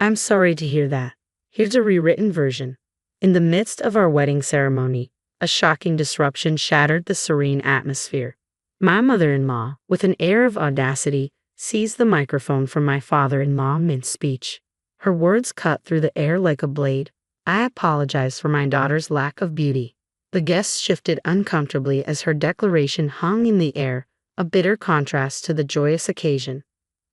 I'm sorry to hear that. Here's a rewritten version. In the midst of our wedding ceremony, a shocking disruption shattered the serene atmosphere. My mother-in-law, with an air of audacity, seized the microphone from my father-in-law mid-speech. Her words cut through the air like a blade. I apologized for my daughter's lack of beauty. The guests shifted uncomfortably as her declaration hung in the air, a bitter contrast to the joyous occasion.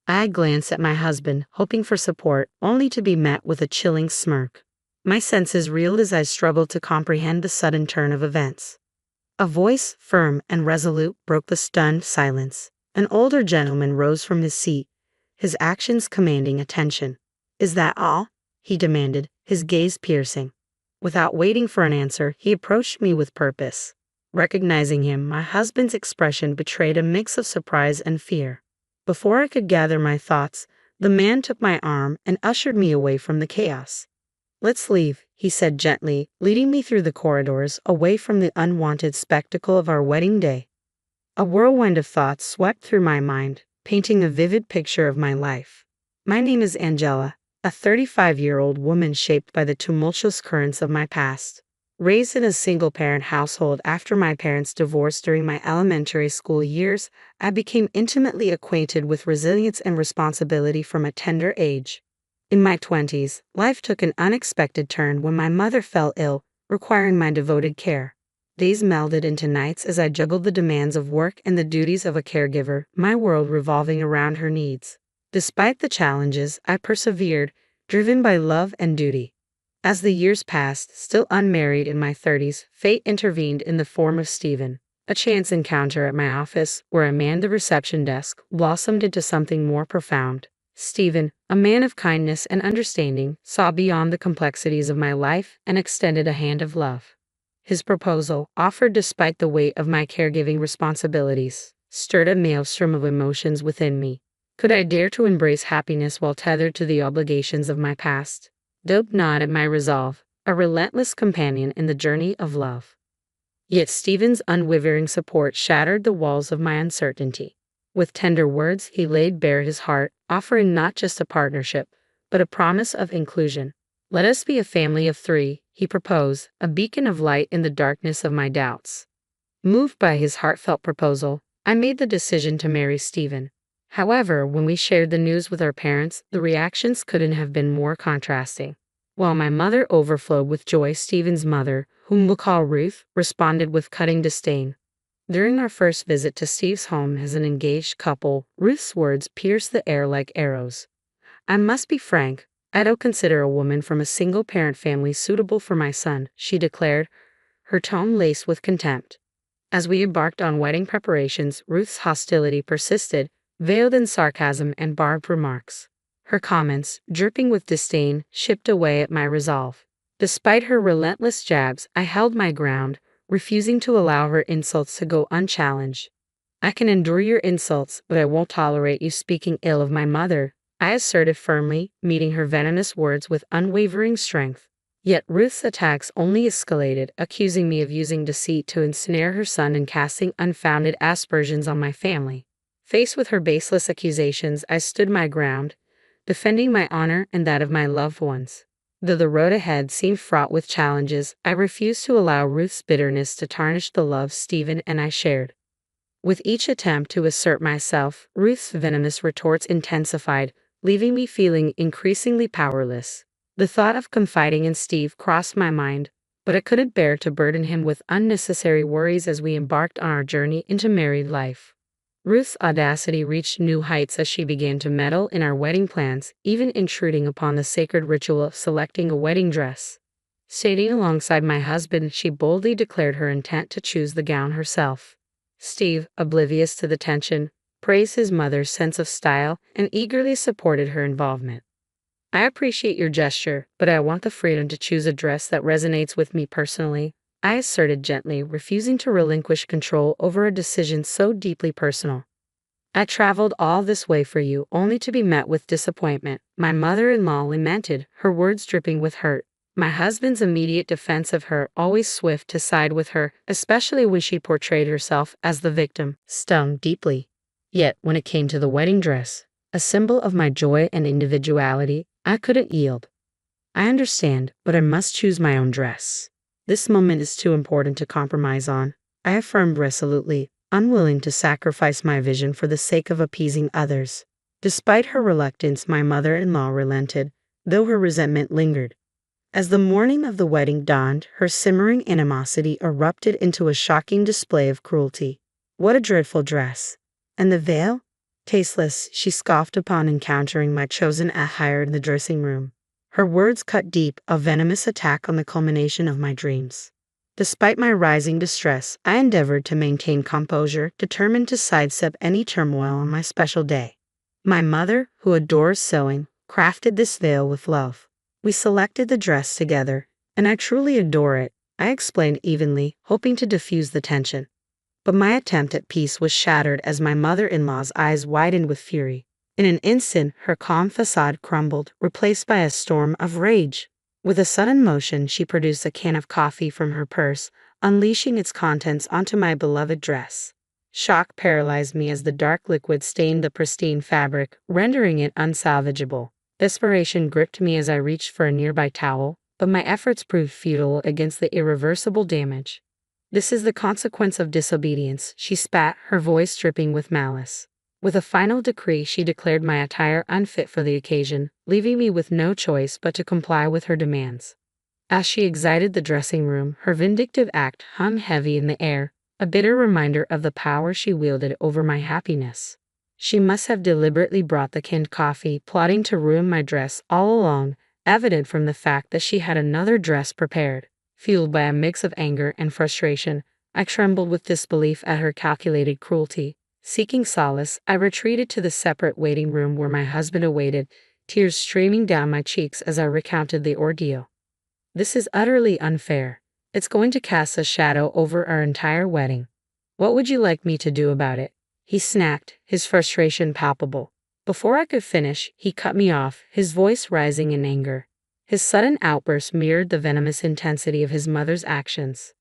I glanced at my husband, hoping for support, only to be met with a chilling smirk. My senses reeled as I struggled to comprehend the sudden turn of events. A voice, firm and resolute, broke the stunned silence. An older gentleman rose from his seat, his actions commanding attention. "Is that all?" he demanded, his gaze piercing. Without waiting for an answer, he approached me with purpose. Recognizing him, my husband's expression betrayed a mix of surprise and fear. Before I could gather my thoughts, the man took my arm and ushered me away from the chaos. "Let's leave," he said gently, leading me through the corridors, away from the unwanted spectacle of our wedding day. A whirlwind of thoughts swept through my mind, painting a vivid picture of my life. My name is Angela, a 35-year-old woman shaped by the tumultuous currents of my past. Raised in a single-parent household after my parents divorced during my elementary school years, I became intimately acquainted with resilience and responsibility from a tender age. In my 20s, life took an unexpected turn when my mother fell ill, requiring my devoted care. Days melded into nights as I juggled the demands of work and the duties of a caregiver, my world revolving around her needs. Despite the challenges, I persevered, driven by love and duty. As the years passed, still unmarried in my 30s, fate intervened in the form of Stephen. A chance encounter at my office, where I manned the reception desk, blossomed into something more profound. Stephen, a man of kindness and understanding, saw beyond the complexities of my life and extended a hand of love. His proposal, offered despite the weight of my caregiving responsibilities, stirred a maelstrom of emotions within me. Could I dare to embrace happiness while tethered to the obligations of my past? Dope gnawed at my resolve, a relentless companion in the journey of love. Yet Stephen's unwavering support shattered the walls of my uncertainty. With tender words, he laid bare his heart, offering not just a partnership, but a promise of inclusion. "Let us be a family of 3, he proposed, a beacon of light in the darkness of my doubts. Moved by his heartfelt proposal, I made the decision to marry Stephen. However, when we shared the news with our parents, the reactions couldn't have been more contrasting. While my mother overflowed with joy, Stephen's mother, whom we'll call Ruth, responded with cutting disdain. During our first visit to Steve's home as an engaged couple, Ruth's words pierced the air like arrows. "I must be frank, I don't consider a woman from a single-parent family suitable for my son," she declared, her tone laced with contempt. As we embarked on wedding preparations, Ruth's hostility persisted, veiled in sarcasm and barbed remarks. Her comments, dripping with disdain, chipped away at my resolve. Despite her relentless jabs, I held my ground, refusing to allow her insults to go unchallenged. "I can endure your insults, but I won't tolerate you speaking ill of my mother," I asserted firmly, meeting her venomous words with unwavering strength. Yet Ruth's attacks only escalated, accusing me of using deceit to ensnare her son and casting unfounded aspersions on my family. Faced with her baseless accusations, I stood my ground, defending my honor and that of my loved ones. Though the road ahead seemed fraught with challenges, I refused to allow Ruth's bitterness to tarnish the love Stephen and I shared. With each attempt to assert myself, Ruth's venomous retorts intensified, leaving me feeling increasingly powerless. The thought of confiding in Steve crossed my mind, but I couldn't bear to burden him with unnecessary worries as we embarked on our journey into married life. Ruth's audacity reached new heights as she began to meddle in our wedding plans, even intruding upon the sacred ritual of selecting a wedding dress. Sitting alongside my husband, she boldly declared her intent to choose the gown herself. Steve, oblivious to the tension, praised his mother's sense of style and eagerly supported her involvement. "I appreciate your gesture, but I want the freedom to choose a dress that resonates with me personally," I asserted gently, refusing to relinquish control over a decision so deeply personal. "I traveled all this way for you, only to be met with disappointment," my mother-in-law lamented, her words dripping with hurt. My husband's immediate defense of her, always swift to side with her, especially when she portrayed herself as the victim, stung deeply. Yet, when it came to the wedding dress, a symbol of my joy and individuality, I couldn't yield. I understand, but I must choose my own dress. This moment is too important to compromise on, I affirmed resolutely, unwilling to sacrifice my vision for the sake of appeasing others. Despite her reluctance, my mother-in-law relented, though her resentment lingered. As the morning of the wedding dawned, her simmering animosity erupted into a shocking display of cruelty. What a dreadful dress! And the veil? Tasteless, she scoffed upon encountering my chosen attire in the dressing room. Her words cut deep, a venomous attack on the culmination of my dreams. Despite my rising distress, I endeavored to maintain composure, determined to sidestep any turmoil on my special day. My mother, who adores sewing, crafted this veil with love. We selected the dress together, and I truly adore it, I explained evenly, hoping to diffuse the tension. But my attempt at peace was shattered as my mother-in-law's eyes widened with fury. In an instant, her calm facade crumbled, replaced by a storm of rage. With a sudden motion, she produced a can of coffee from her purse, unleashing its contents onto my beloved dress. Shock paralyzed me as the dark liquid stained the pristine fabric, rendering it unsalvageable. Desperation gripped me as I reached for a nearby towel, but my efforts proved futile against the irreversible damage. This is the consequence of disobedience, she spat, her voice dripping with malice. With a final decree, she declared my attire unfit for the occasion, leaving me with no choice but to comply with her demands. As she exited the dressing room, her vindictive act hung heavy in the air, a bitter reminder of the power she wielded over my happiness. She must have deliberately brought the canned coffee, plotting to ruin my dress all along, evident from the fact that she had another dress prepared. Fueled by a mix of anger and frustration, I trembled with disbelief at her calculated cruelty. Seeking solace, I retreated to the separate waiting room where my husband awaited, tears streaming down my cheeks as I recounted the ordeal. This is utterly unfair. It's going to cast a shadow over our entire wedding. What would you like me to do about it? He snapped, his frustration palpable. Before I could finish, he cut me off, his voice rising in anger. His sudden outburst mirrored the venomous intensity of his mother's actions.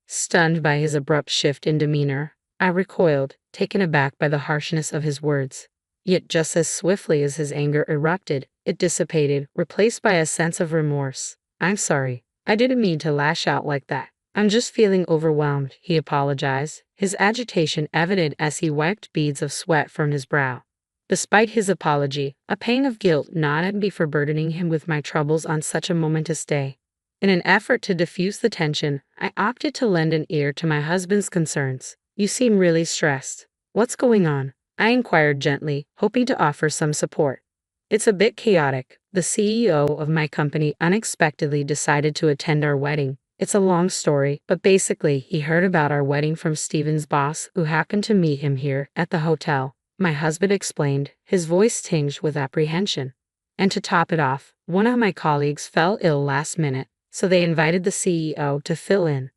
Stunned by his abrupt shift in demeanor, I recoiled, taken aback by the harshness of his words. Yet just as swiftly as his anger erupted, it dissipated, replaced by a sense of remorse. I'm sorry. I didn't mean to lash out like that. I'm just feeling overwhelmed, he apologized, his agitation evident as he wiped beads of sweat from his brow. Despite his apology, a pang of guilt gnawed at me for burdening him with my troubles on such a momentous day. In an effort to diffuse the tension, I opted to lend an ear to my husband's concerns. You seem really stressed. What's going on? I inquired gently, hoping to offer some support. It's a bit chaotic. The CEO of my company unexpectedly decided to attend our wedding. It's a long story, but basically he heard about our wedding from Steven's boss, who happened to meet him here at the hotel. My husband explained, his voice tinged with apprehension. And to top it off, one of my colleagues fell ill last minute, so they invited the CEO to fill in.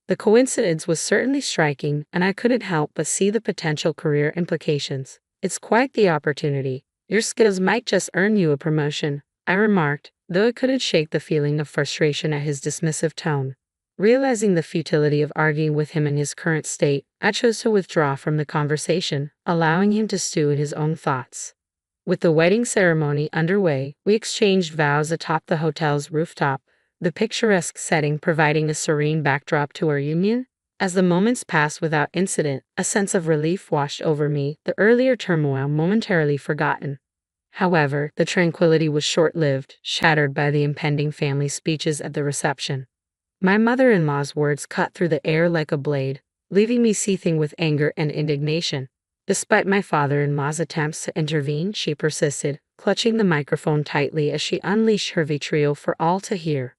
The coincidence was certainly striking, and I couldn't help but see the potential career implications. It's quite the opportunity. Your skills might just earn you a promotion, I remarked, though it couldn't shake the feeling of frustration at his dismissive tone. Realizing the futility of arguing with him in his current state, I chose to withdraw from the conversation, allowing him to stew in his own thoughts. With the wedding ceremony underway, we exchanged vows atop the hotel's rooftop, the picturesque setting providing a serene backdrop to our union. As the moments passed without incident, a sense of relief washed over me, the earlier turmoil momentarily forgotten. However, the tranquility was short-lived, shattered by the impending family speeches at the reception. My mother-in-law's words cut through the air like a blade, leaving me seething with anger and indignation. Despite my father-in-law's attempts to intervene, she persisted, clutching the microphone tightly as she unleashed her vitriol for all to hear.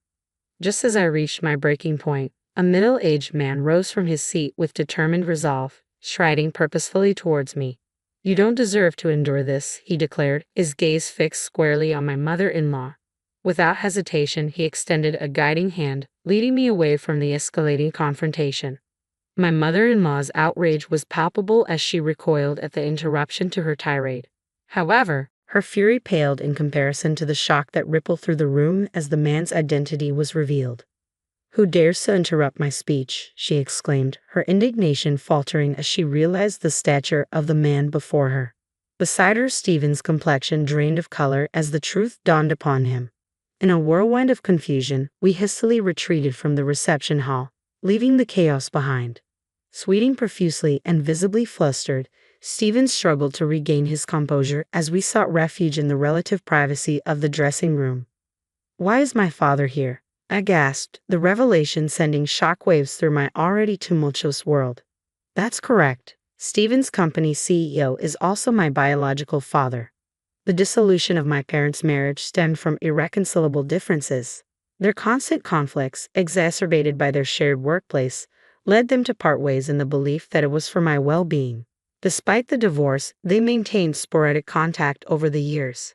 Just as I reached my breaking point, a middle-aged man rose from his seat with determined resolve, striding purposefully towards me. You don't deserve to endure this, he declared, his gaze fixed squarely on my mother-in-law. Without hesitation, he extended a guiding hand, leading me away from the escalating confrontation. My mother-in-law's outrage was palpable as she recoiled at the interruption to her tirade. However, her fury paled in comparison to the shock that rippled through the room as the man's identity was revealed. Who dares to interrupt my speech? She exclaimed, her indignation faltering as she realized the stature of the man before her. Beside her, Stephen's complexion drained of color as the truth dawned upon him. In a whirlwind of confusion, we hastily retreated from the reception hall, leaving the chaos behind. Sweating profusely and visibly flustered, Stephen struggled to regain his composure as we sought refuge in the relative privacy of the dressing room. "Why is my father here?" I gasped, the revelation sending shockwaves through my already tumultuous world. That's correct. Stephen's company CEO is also my biological father. The dissolution of my parents' marriage stemmed from irreconcilable differences. Their constant conflicts, exacerbated by their shared workplace, led them to part ways in the belief that it was for my well-being. Despite the divorce, they maintained sporadic contact over the years.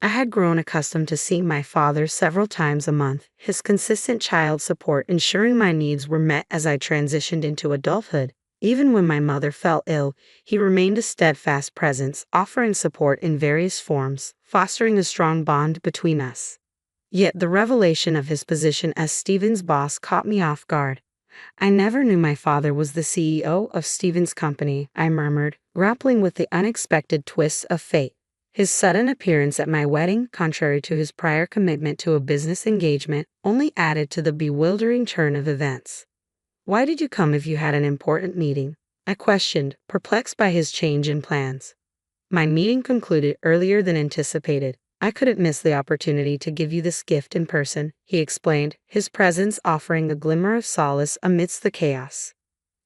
I had grown accustomed to seeing my father several times a month, his consistent child support ensuring my needs were met as I transitioned into adulthood. Even when my mother fell ill, he remained a steadfast presence, offering support in various forms, fostering a strong bond between us. Yet the revelation of his position as Stephen's boss caught me off guard. "I never knew my father was the CEO of Stephen's company," I murmured, grappling with the unexpected twists of fate. His sudden appearance at my wedding, contrary to his prior commitment to a business engagement, only added to the bewildering turn of events. "Why did you come if you had an important meeting?" I questioned, perplexed by his change in plans. "My meeting concluded earlier than anticipated. I couldn't miss the opportunity to give you this gift in person," he explained, his presence offering a glimmer of solace amidst the chaos.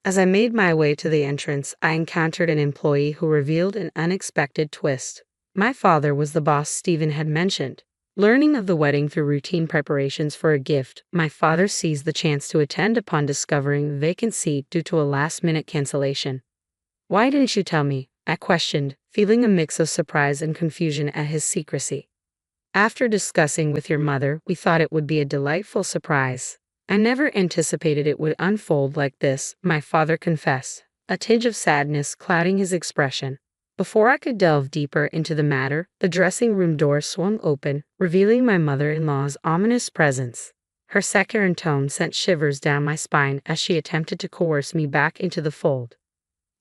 As I made my way to the entrance, I encountered an employee who revealed an unexpected twist. My father was the boss Stephen had mentioned. Learning of the wedding through routine preparations for a gift, my father seized the chance to attend upon discovering a vacant seat due to a last-minute cancellation. "Why didn't you tell me?" I questioned, feeling a mix of surprise and confusion at his secrecy. "After discussing with your mother, we thought it would be a delightful surprise. I never anticipated it would unfold like this," my father confessed, a tinge of sadness clouding his expression. Before I could delve deeper into the matter, the dressing room door swung open, revealing my mother-in-law's ominous presence. Her saccharine tone sent shivers down my spine as she attempted to coerce me back into the fold.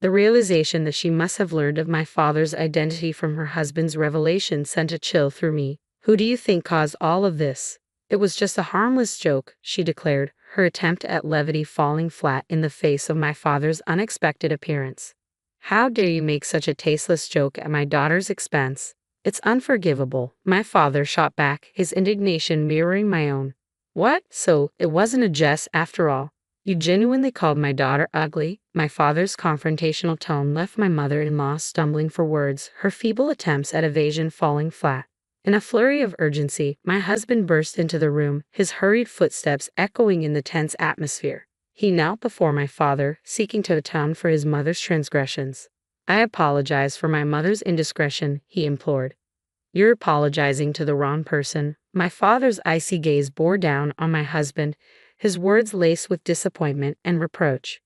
The realization that she must have learned of my father's identity from her husband's revelation sent a chill through me. "Who do you think caused all of this?" "It was just a harmless joke," she declared, her attempt at levity falling flat in the face of my father's unexpected appearance. "How dare you make such a tasteless joke at my daughter's expense?" "It's unforgivable," my father shot back, his indignation mirroring my own. "What? So, it wasn't a jest after all? You genuinely called my daughter ugly?" My father's confrontational tone left my mother-in-law stumbling for words, her feeble attempts at evasion falling flat. In a flurry of urgency, my husband burst into the room, his hurried footsteps echoing in the tense atmosphere. He knelt before my father, seeking to atone for his mother's transgressions. "I apologize for my mother's indiscretion," he implored. "You're apologizing to the wrong person." My father's icy gaze bore down on my husband, his words laced with disappointment and reproach.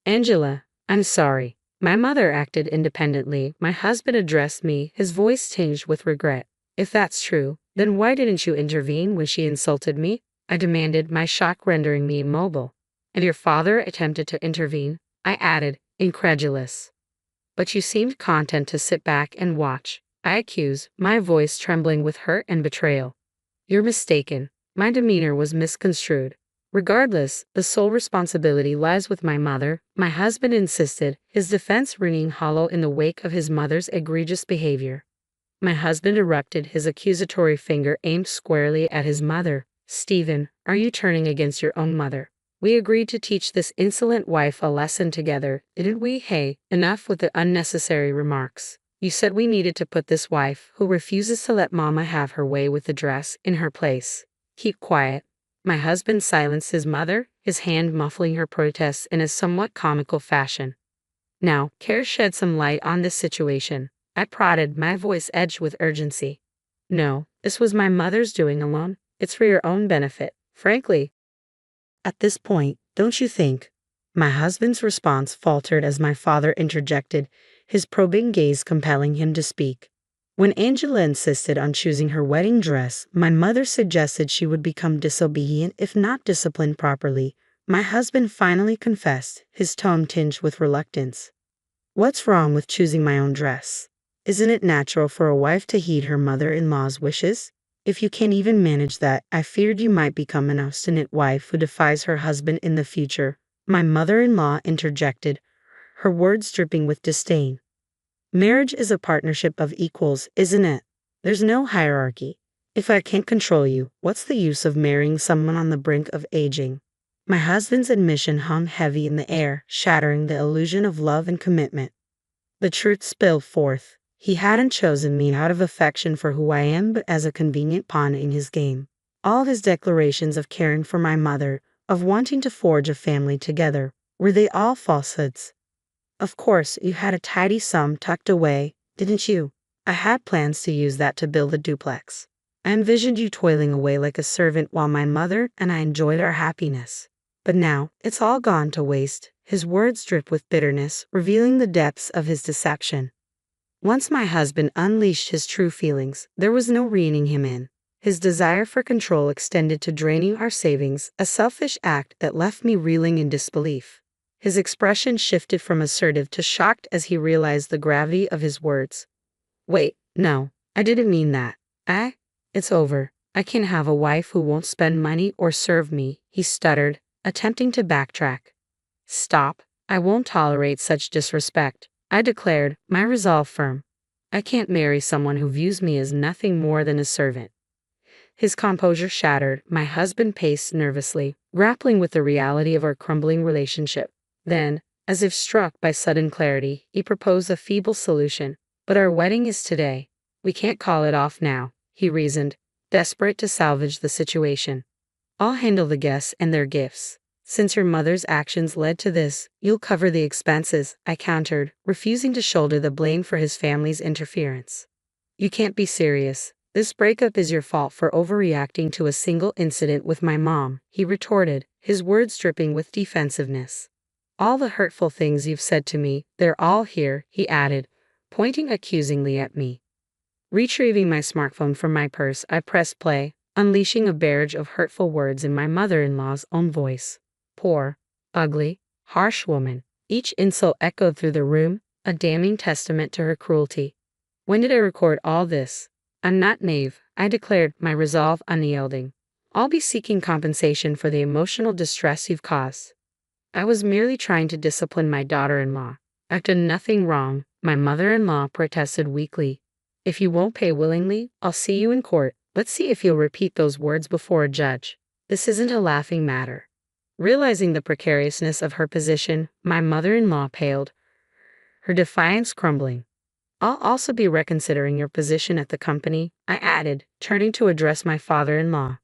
"Angela, I'm sorry. My mother acted independently," my husband addressed me, his voice tinged with regret. "If that's true, then why didn't you intervene when she insulted me?" I demanded, my shock rendering me immobile. "And your father attempted to intervene," I added, incredulous. "But you seemed content to sit back and watch," I accused, my voice trembling with hurt and betrayal. "You're mistaken. My demeanor was misconstrued. Regardless, the sole responsibility lies with my mother," my husband insisted, his defense ringing hollow in the wake of his mother's egregious behavior. My husband erupted, his accusatory finger aimed squarely at his mother. "Stephen, are you turning against your own mother? We agreed to teach this insolent wife a lesson together, didn't we? Hey, enough with the unnecessary remarks. You said we needed to put this wife, who refuses to let mama have her way with the dress, in her place. Keep quiet." My husband silenced his mother, his hand muffling her protests in a somewhat comical fashion. "Now, care to shed some light on this situation?" I prodded, my voice edged with urgency. "No, this was my mother's doing alone. It's for your own benefit, frankly." "At this point, don't you think?" My husband's response faltered as my father interjected, his probing gaze compelling him to speak. "When Angela insisted on choosing her wedding dress, my mother suggested she would become disobedient if not disciplined properly," my husband finally confessed, his tone tinged with reluctance. "What's wrong with choosing my own dress?" Isn't it natural for a wife to heed her mother-in-law's wishes? If you can't even manage that, I feared you might become an obstinate wife who defies her husband in the future, my mother-in-law interjected, her words dripping with disdain. Marriage is a partnership of equals, isn't it? There's no hierarchy. If I can't control you, what's the use of marrying someone on the brink of aging? My husband's admission hung heavy in the air, shattering the illusion of love and commitment. The truth spilled forth. He hadn't chosen me out of affection for who I am, but as a convenient pawn in his game. All his declarations of caring for my mother, of wanting to forge a family together, were they all falsehoods? Of course, you had a tidy sum tucked away, didn't you? I had plans to use that to build a duplex. I envisioned you toiling away like a servant while my mother and I enjoyed our happiness. But now, it's all gone to waste. His words dripped with bitterness, revealing the depths of his deception. Once my husband unleashed his true feelings, there was no reining him in. His desire for control extended to draining our savings, a selfish act that left me reeling in disbelief. His expression shifted from assertive to shocked as he realized the gravity of his words. Wait, no, I didn't mean that. It's over. I can't have a wife who won't spend money or serve me, he stuttered, attempting to backtrack. Stop. I won't tolerate such disrespect, I declared, my resolve firm. I can't marry someone who views me as nothing more than a servant. His composure shattered, my husband paced nervously, grappling with the reality of our crumbling relationship. Then, as if struck by sudden clarity, he proposed a feeble solution. But our wedding is today. We can't call it off now, he reasoned, desperate to salvage the situation. I'll handle the guests and their gifts. Since your mother's actions led to this, you'll cover the expenses, I countered, refusing to shoulder the blame for his family's interference. You can't be serious. This breakup is your fault for overreacting to a single incident with my mom, he retorted, his words dripping with defensiveness. All the hurtful things you've said to me, they're all here, he added, pointing accusingly at me. Retrieving my smartphone from my purse, I pressed play, unleashing a barrage of hurtful words in my mother-in-law's own voice. Poor, ugly, harsh woman. Each insult echoed through the room, a damning testament to her cruelty. When did I record all this? I'm not naive, I declared, my resolve unyielding. I'll be seeking compensation for the emotional distress you've caused. I was merely trying to discipline my daughter-in-law. I've done nothing wrong, my mother-in-law protested weakly. If you won't pay willingly, I'll see you in court. Let's see if you'll repeat those words before a judge. This isn't a laughing matter. Realizing the precariousness of her position, my mother-in-law paled, her defiance crumbling. I'll also be reconsidering your position at the company, I added, turning to address my father-in-law.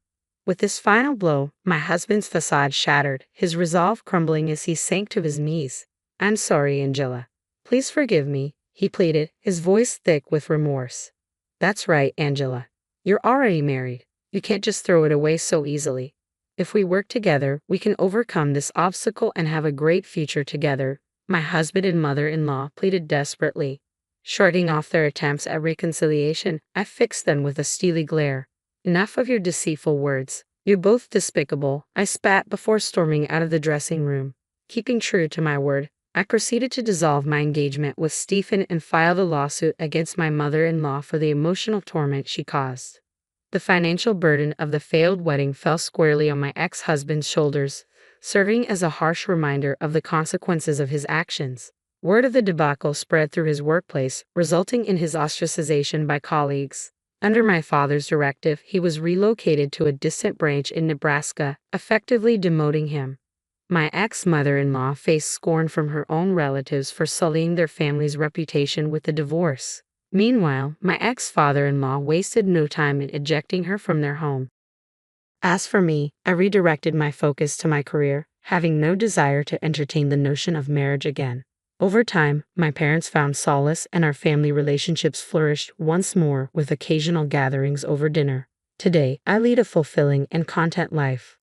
With this final blow, my husband's facade shattered, his resolve crumbling as he sank to his knees. I'm sorry, Angela. Please forgive me, he pleaded, his voice thick with remorse. That's right, Angela. You're already married. You can't just throw it away so easily. If we work together, we can overcome this obstacle and have a great future together, my husband and mother-in-law pleaded desperately. Shrugging off their attempts at reconciliation, I fixed them with a steely glare. Enough of your deceitful words. You're both despicable, I spat before storming out of the dressing room. Keeping true to my word, I proceeded to dissolve my engagement with Stephen and filed a lawsuit against my mother-in-law for the emotional torment she caused. The financial burden of the failed wedding fell squarely on my ex-husband's shoulders, serving as a harsh reminder of the consequences of his actions. Word of the debacle spread through his workplace, resulting in his ostracization by colleagues. Under my father's directive, he was relocated to a distant branch in Nebraska, effectively demoting him. My ex-mother-in-law faced scorn from her own relatives for sullying their family's reputation with a divorce. Meanwhile, my ex-father-in-law wasted no time in ejecting her from their home. As for me, I redirected my focus to my career, having no desire to entertain the notion of marriage again. Over time, my parents found solace and our family relationships flourished once more with occasional gatherings over dinner. Today, I lead a fulfilling and content life.